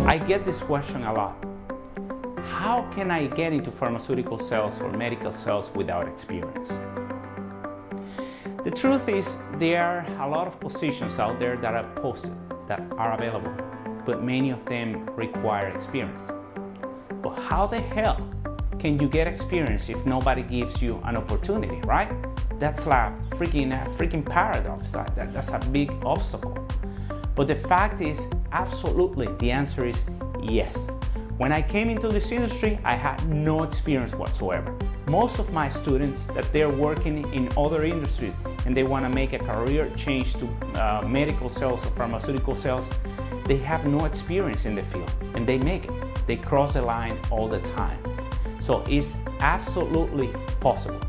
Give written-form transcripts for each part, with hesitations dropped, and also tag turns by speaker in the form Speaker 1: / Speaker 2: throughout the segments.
Speaker 1: I get this question a lot. How can I get into pharmaceutical sales or medical sales without experience? The truth is, there are a lot of positions out there that are posted, that are available, but many of them require experience. But how the hell can you get experience if nobody gives you an opportunity, right? That's like a freaking paradox. That's a big obstacle. But the fact is, absolutely, the answer is yes. When I came into this industry, I had no experience whatsoever. Most of my students that they're working in other industries and they want to make a career change to medical sales or pharmaceutical sales, they have no experience in the field and they make it. They cross the line all the time. So it's absolutely possible.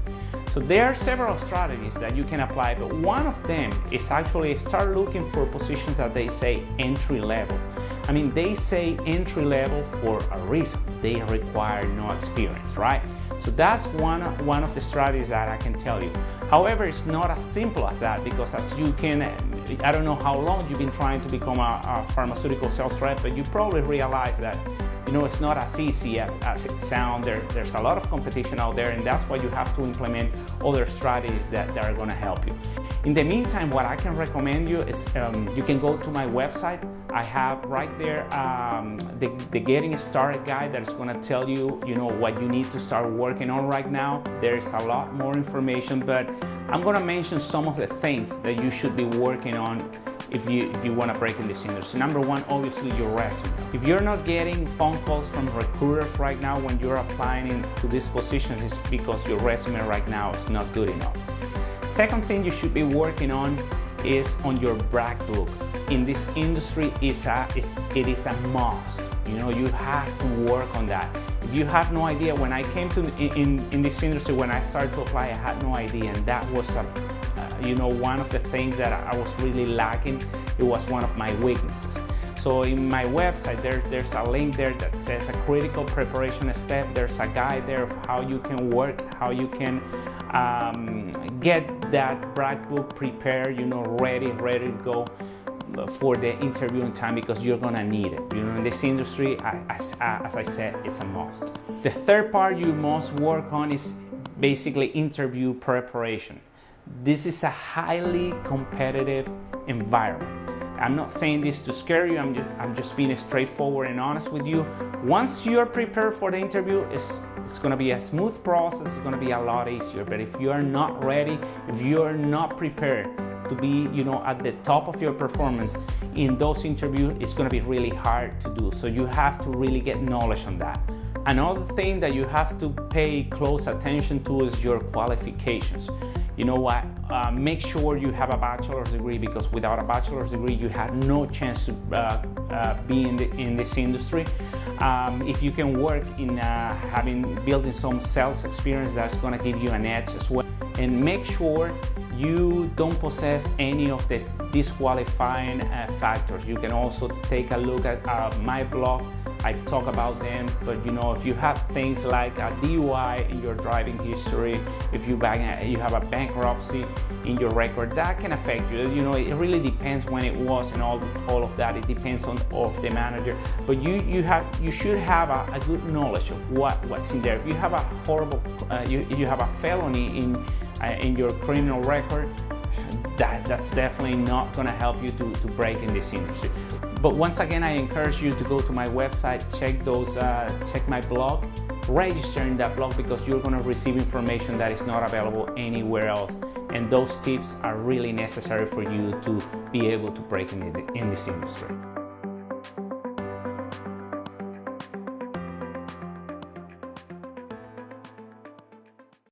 Speaker 1: So there are several strategies that you can apply, but one of them is actually start looking for positions that they say entry level. I mean, they say entry level for a reason. They require no experience, right? So that's one of the strategies that I can tell you. However, it's not as simple as that, because as you can, I don't know how long you've been trying to become a pharmaceutical sales rep, but you probably realize that it's not as easy as it sounds. There's a lot of competition out there, and that's why you have to implement other strategies that are going to help you. In the meantime, what I can recommend you is you can go to my website. I have right there the Getting Started guide that is going to tell you, what you need to start working on right now. There's a lot more information, but I'm going to mention some of the things that you should be working on if you want to break in this industry. Number one, obviously your resume. If you're not getting phone calls from recruiters right now when you're applying to this position, it's because your resume right now is not good enough. Second thing you should be working on is on your brag book. In this industry, it is a must. You have to work on that. If you have no idea, when I came to in this industry, when I started to apply, I had no idea, and that was one of the things that I was really lacking. It was one of my weaknesses. So in my website, there's a link there that says a critical preparation step. There's a guide there of how you can work, how you can get that brag book prepared, ready to go for the interviewing time, because you're gonna need it. In this industry, as I said, it's a must. The third part you must work on is basically interview preparation. This is a highly competitive environment. I'm not saying this to scare you, I'm just being straightforward and honest with you. Once you're prepared for the interview, it's going to be a smooth process, it's going to be a lot easier. But if you are not ready, if you are not prepared to be at the top of your performance in those interviews, it's going to be really hard to do. So you have to really get knowledge on that. Another thing that you have to pay close attention to is your qualifications. Make sure you have a bachelor's degree, because without a bachelor's degree, you have no chance to be in this industry. If you can work in building some sales experience, that's going to give you an edge as well. And make sure you don't possess any of the disqualifying factors. You can also take a look at my blog. I talk about them, but if you have things like a DUI in your driving history, if you have a bankruptcy in your record, that can affect you. It really depends when it was and all of that. It depends on the manager, but you should have a good knowledge of what's in there. If you have a horrible, you have a felony in your criminal record, that's definitely not going to help you to break in this industry. But once again, I encourage you to go to my website, check my blog, register in that blog, because you're going to receive information that is not available anywhere else. And those tips are really necessary for you to be able to break in this industry.